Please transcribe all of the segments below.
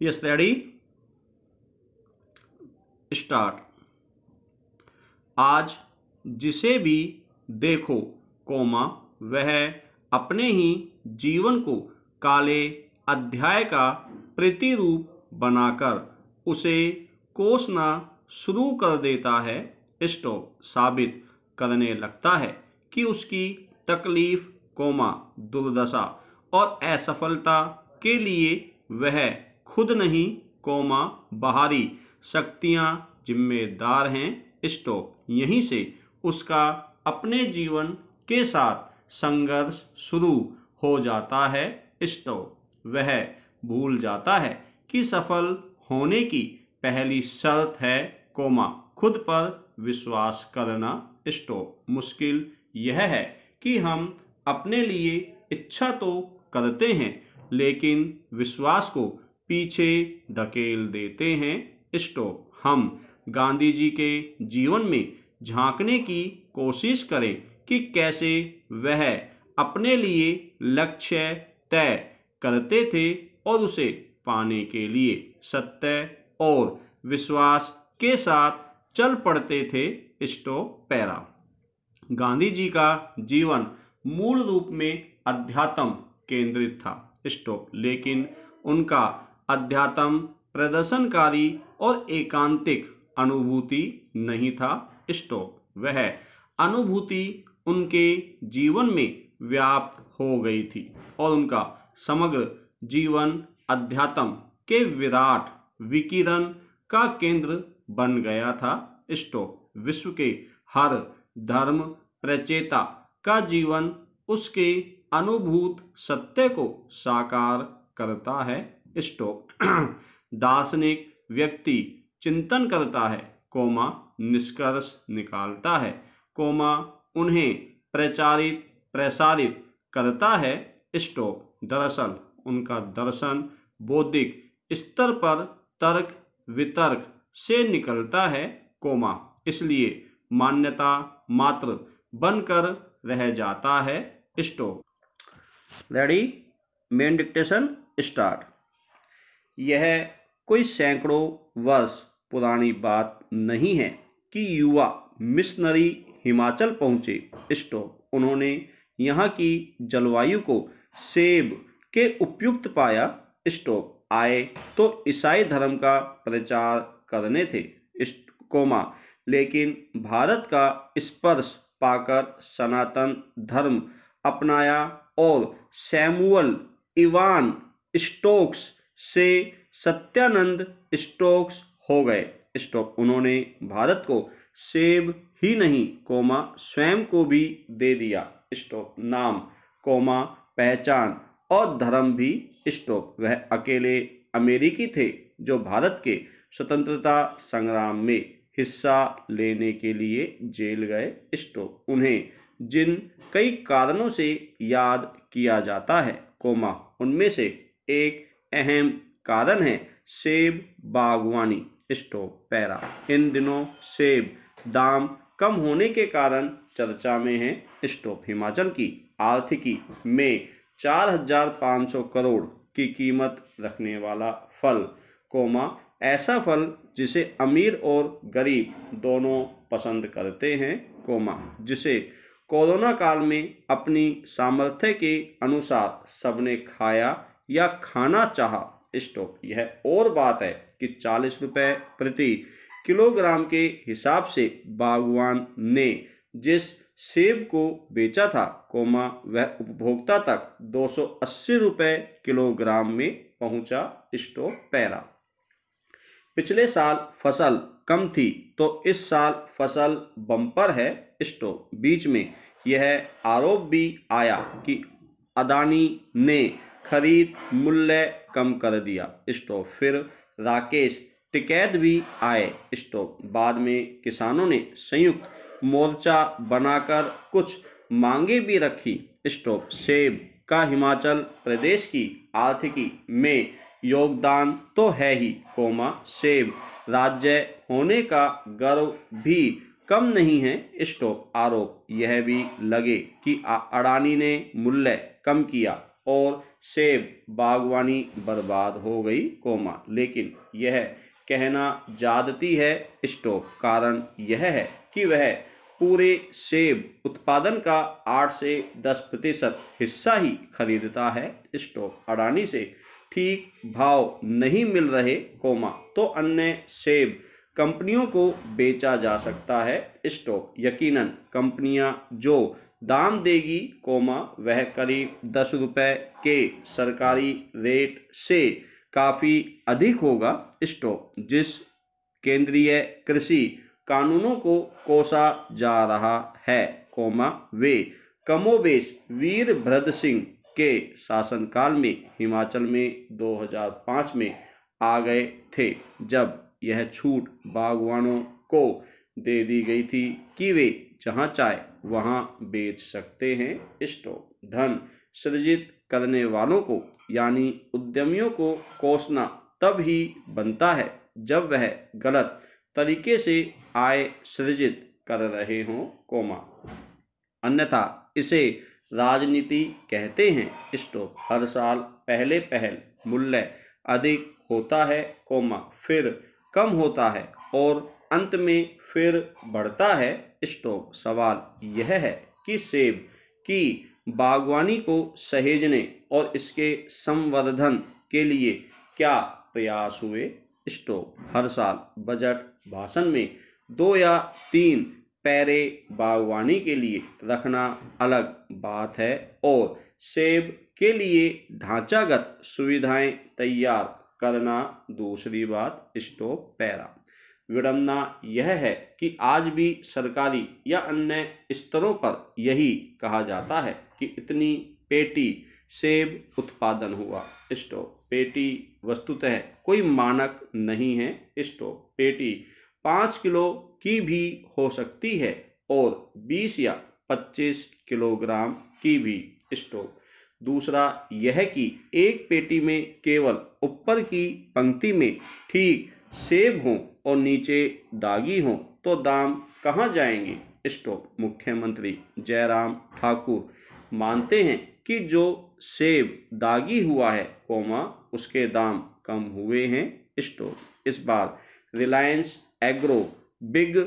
Yes ready, start. आज जिसे भी देखो कोमा वह अपने ही जीवन को काले अध्याय का प्रतिरूप बनाकर उसे कोसना शुरू कर देता है। स्टॉप साबित करने लगता है कि उसकी तकलीफ कोमा दुर्दशा और असफलता के लिए वह खुद नहीं कोमा बाहरी शक्तियां जिम्मेदार हैं। स्टॉप यहीं से उसका अपने जीवन के साथ संघर्ष शुरू हो जाता है। स्टॉप वह भूल जाता है कि सफल होने की पहली शर्त है कोमा खुद पर विश्वास करना। स्टॉप मुश्किल यह है कि हम अपने लिए इच्छा तो करते हैं लेकिन विश्वास को पीछे धकेल देते हैं। स्टॉप हम गांधी जी के जीवन में झांकने की कोशिश करें कि कैसे वह अपने लिए लक्ष्य तय करते थे और उसे पाने के लिए सत्य और विश्वास के साथ चल पड़ते थे। Stop para. गांधी जी का जीवन मूल रूप में अध्यात्म केंद्रित था। स्टॉप लेकिन उनका अध्यात्म प्रदर्शनकारी और एकांतिक अनुभूति नहीं था। स्टॉप वह अनुभूति उनके जीवन में व्याप्त हो गई थी और उनका समग्र जीवन अध्यात्म के विराट विकिरण का केंद्र बन गया था। स्टॉप विश्व के हर धर्म प्रचेता का जीवन उसके अनुभूत सत्य को साकार करता है। स्टॉप दार्शनिक व्यक्ति चिंतन करता है कोमा निष्कर्ष निकालता है कोमा उन्हें प्रसारित करता है। स्टॉप दरअसल उनका दर्शन बौद्धिक स्तर पर तर्क वितर्क से निकलता है कोमा इसलिए मान्यता मात्र बनकर रह जाता है। Stop ready, main dictation start. यह कोई सैकड़ों वर्ष पुरानी बात नहीं है कि युवा मिशनरी हिमाचल पहुंचे। स्टॉप उन्होंने यहाँ की जलवायु को सेब के उपयुक्त पाया। स्टॉप आए तो ईसाई धर्म का प्रचार करने थे कोमा लेकिन भारत का स्पर्श पाकर सनातन धर्म अपनाया और सैमुअल इवान स्टोक्स से सत्यानंद स्टोक्स हो गए। स्टॉप उन्होंने भारत को सेब ही नहीं कोमा स्वयं को भी दे दिया। स्टॉप नाम कोमा पहचान और धर्म भी। स्टॉप वह अकेले अमेरिकी थे जो भारत के स्वतंत्रता संग्राम में हिस्सा लेने के लिए जेल गए। स्टॉप उन्हें जिन कई कारणों से याद किया जाता है कोमा उनमें से एक अहम कारण है सेब बागवानी। स्टॉप पैरा इन दिनों सेब दाम कम होने के कारण चर्चा में है। स्टॉप हिमाचल की आर्थिकी में 4500 करोड़ की कीमत रखने वाला फल कोमा ऐसा फल जिसे अमीर और गरीब दोनों पसंद करते हैं कोमा जिसे कोरोना काल में अपनी सामर्थ्य के अनुसार सबने खाया या खाना चाहा। स्टॉप यह और बात है कि 40 रुपए प्रति किलोग्राम के हिसाब से बागवान ने जिस सेब को बेचा था कोमा वह उपभोक्ता तक 280 रुपए किलोग्राम में पहुंचा। स्टॉप पैरा पिछले साल फसल कम थी तो इस साल फसल बम्पर है। स्टॉप बीच में यह आरोप भी आया कि अदानी ने खरीद मूल्य कम कर दिया। स्टॉप फिर राकेश टिकैत भी आए। स्टॉप बाद में किसानों ने संयुक्त मोर्चा बनाकर कुछ मांगे भी रखी। स्टॉप सेब का हिमाचल प्रदेश की आर्थिकी में योगदान तो है ही कोमा सेब राज्य होने का गर्व भी कम नहीं है। स्टॉप आरोप यह भी लगे कि अडानी ने मूल्य कम किया और सेब बागवानी बर्बाद हो गई, कोमा, लेकिन यह कहना ज्यादती है, स्टॉप। कारण यह है कि वह पूरे सेब उत्पादन का 8 से 10% हिस्सा ही खरीदता है, स्टॉप। अडानी से ठीक भाव नहीं मिल रहे, कोमा, तो अन्य सेब कंपनियों को बेचा जा सकता है, स्टॉप। यकीनन कंपनियां जो दाम देगी, कोमा, वह करीब 10 रुपए के सरकारी रेट से काफी अधिक होगा, स्टॉप, जिस केंद्रीय कृषि कानूनों को कोसा जा रहा है, कोमा, वे कमोबेश वीरभद्र सिंह के शासनकाल में हिमाचल में 2005 में आ गए थे, जब यह छूट बागवानों को दे दी गई थी कि वे जहां चाहे वहां बेच सकते हैं, स्टॉप। धन सृजित करने वालों को यानी उद्यमियों को कोसना तब ही बनता है जब वह गलत तरीके से आय सृजित कर रहे हों, कोमा, अन्यथा इसे राजनीति कहते हैं, स्टॉप। हर साल पहल मूल्य अधिक होता है, कोमा, फिर कम होता है और अंत में फिर बढ़ता है, स्टॉप। सवाल यह है कि सेब की बागवानी को सहेजने और इसके संवर्धन के लिए क्या प्रयास हुए, स्टॉप। हर साल बजट भाषण में 2 या 3 पैरे बागवानी के लिए रखना अलग बात है और सेब के लिए ढांचागत सुविधाएं तैयार करना दूसरी बात, स्टॉप। पैरा विडंबना यह है कि आज भी सरकारी या अन्य स्तरों पर यही कहा जाता है कि इतनी पेटी सेब उत्पादन हुआ, स्टॉप। पेटी वस्तुतः कोई मानक नहीं है, स्टॉप। पेटी 5 किलो की भी हो सकती है और 20 या 25 किलोग्राम की भी, स्टॉप। दूसरा यह कि एक पेटी में केवल ऊपर की पंक्ति में ठीक सेब हों और नीचे दागी हों तो दाम कहाँ जाएंगे, स्टॉप। मुख्यमंत्री जयराम ठाकुर मानते हैं कि जो सेब दागी हुआ है, कोमा, उसके दाम कम हुए हैं, स्टॉप। इस बार Reliance Agro, Big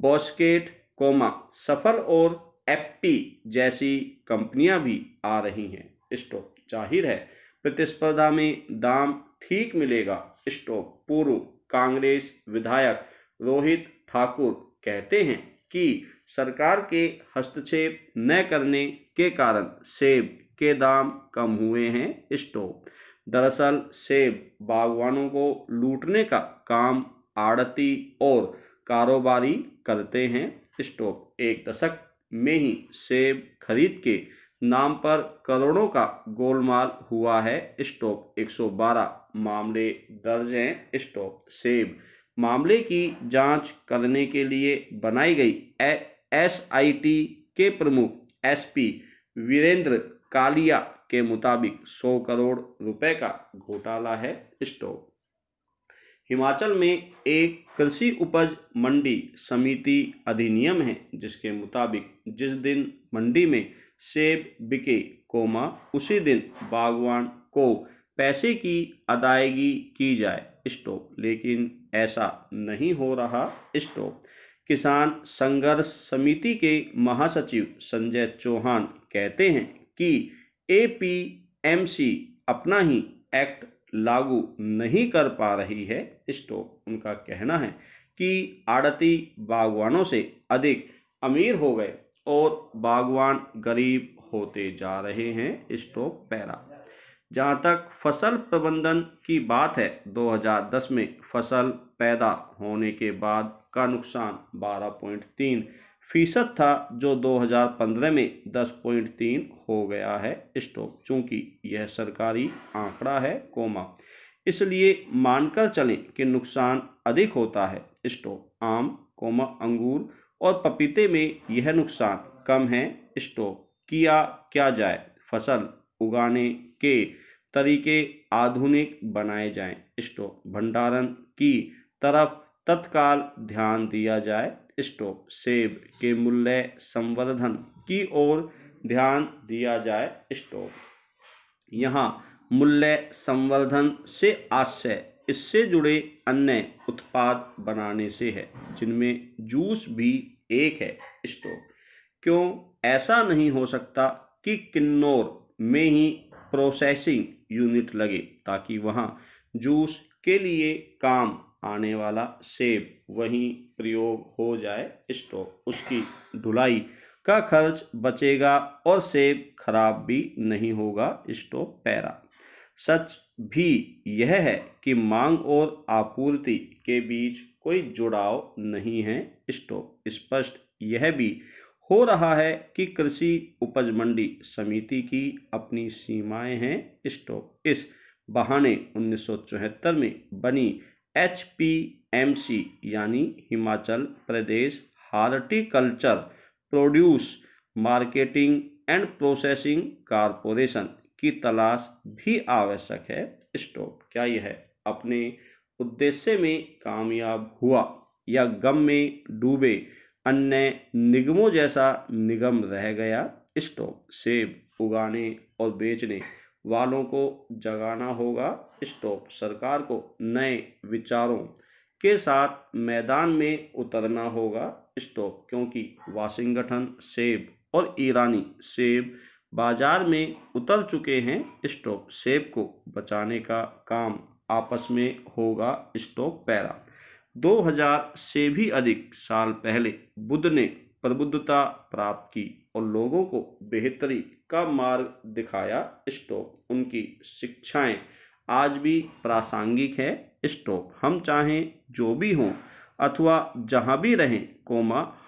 Basket, comma, Safal और एप्टी जैसी कंपनियां भी आ रही हैं, स्टॉप। जाहिर है प्रतिस्पर्धा में दाम ठीक मिलेगा, स्टॉप। पूर्व कांग्रेस विधायक रोहित ठाकुर कहते हैं कि सरकार के हस्तक्षेप न करने के कारण सेब के दाम कम हुए हैं, स्टॉप। दरअसल सेब बागवानों को लूटने का काम आड़ती और कारोबारी करते हैं, स्टॉप। एक दशक में ही सेब खरीद के नाम पर करोड़ों का गोलमाल हुआ है, स्टॉप। 112 मामले दर्ज हैं, स्टॉप। सेब मामले की जांच करने के लिए बनाई गई SIT के प्रमुख SP वीरेंद्र कालिया के मुताबिक 100 करोड़ रुपए का घोटाला है, स्टॉप। हिमाचल में एक कृषि उपज मंडी समिति अधिनियम है जिसके मुताबिक जिस दिन मंडी में सेब बिके, कोमा, उसी दिन बागवान को पैसे की अदायगी की जाए, स्टॉप। लेकिन ऐसा नहीं हो रहा, स्टॉप। किसान संघर्ष समिति के महासचिव संजय चौहान कहते हैं कि APMC अपना ही एक्ट लागू नहीं कर पा रही है, स्टॉप। उनका कहना है कि आड़ती बागवानों से अधिक अमीर हो गए और बागवान गरीब होते जा रहे हैं, स्टॉप। पैरा जहां तक फसल प्रबंधन की बात है, 2010 में फसल पैदा होने के बाद का नुकसान 12.3% था जो 2015 में 10.3 हो गया है, स्टॉप। चूंकि यह सरकारी आंकड़ा है, कोमा, इसलिए मानकर चलें कि नुकसान अधिक होता है, स्टॉप। आम, कोमा, अंगूर और पपीते में यह नुकसान कम है, स्टॉप। किया क्या जाए, फसल उगाने के तरीके आधुनिक बनाए जाएं, स्टॉप। भंडारण की तरफ तत्काल ध्यान दिया जाए, स्टॉप। सेब के मूल्य संवर्धन की ओर ध्यान दिया जाए, स्टॉप। यहाँ मूल्य संवर्धन से आशय इससे जुड़े अन्य उत्पाद बनाने से है, जिनमें जूस भी एक है। स्टॉप। क्यों ऐसा नहीं हो सकता कि किन्नौर में ही प्रोसेसिंग यूनिट लगे ताकि वहाँ जूस के लिए काम आने वाला सेब वहीं प्रयोग हो जाए। स्टॉप। उसकी ढुलाई का खर्च बचेगा और सेब खराब भी नहीं होगा। स्टॉप। पैरा। सच भी यह है कि मांग और आपूर्ति के बीच कोई जुड़ाव नहीं है। स्टॉप। स्पष्ट यह भी हो रहा है कि कृषि उपज मंडी समिति की अपनी सीमाएं हैं। स्टॉप। इस बहाने 1974 में बनी HPMC यानी Himachal Pradesh horticulture produce marketing and processing corporation की तलाश भी आवश्यक है। स्टॉप। क्या यह अपने उद्देश्य में कामयाब हुआ या गम में डूबे अन्य निगमों जैसा निगम रह गया। स्टॉप। सेब उगाने और बेचने वालों को जगाना होगा। स्टॉप। सरकार को नए विचारों के साथ मैदान में उतरना होगा। स्टॉप। क्योंकि वाशिंगटन सेब और ईरानी सेब बाजार में उतर चुके हैं। स्टॉप। सेब को बचाने का काम आपस में होगा। स्टॉप। पैरा। 2000 से भी अधिक साल पहले बुद्ध ने प्रबुद्धता प्राप्त की और लोगों को बेहतरी का मार्ग दिखाया। स्टॉप। उनकी शिक्षाएं आज भी प्रासंगिक है। स्टॉप। हम चाहें जो भी हों अथवा जहां भी रहें,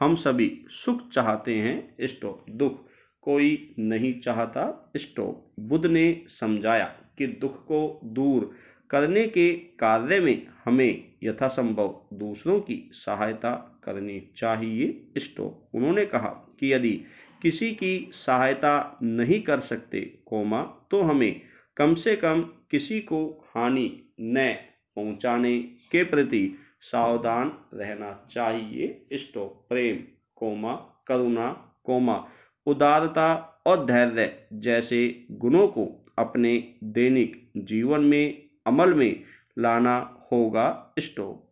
हम सभी सुख चाहते हैं। स्टॉप। दुख कोई नहीं चाहता। स्टॉप। बुद्ध ने समझाया कि दुख को दूर करने के कार्य में हमें यथासंभव दूसरों की सहायता करनी चाहिए। स्टॉप। उन्होंने कहा कि यदि किसी की सहायता नहीं कर सकते, तो हमें कम से कम किसी को हानि न पहुंचाने के प्रति सावधान रहना चाहिए। स्टॉप। प्रेम, करुणा, उदारता और धैर्य जैसे गुणों को अपने दैनिक जीवन में अमल में लाना होगा। स्टॉप।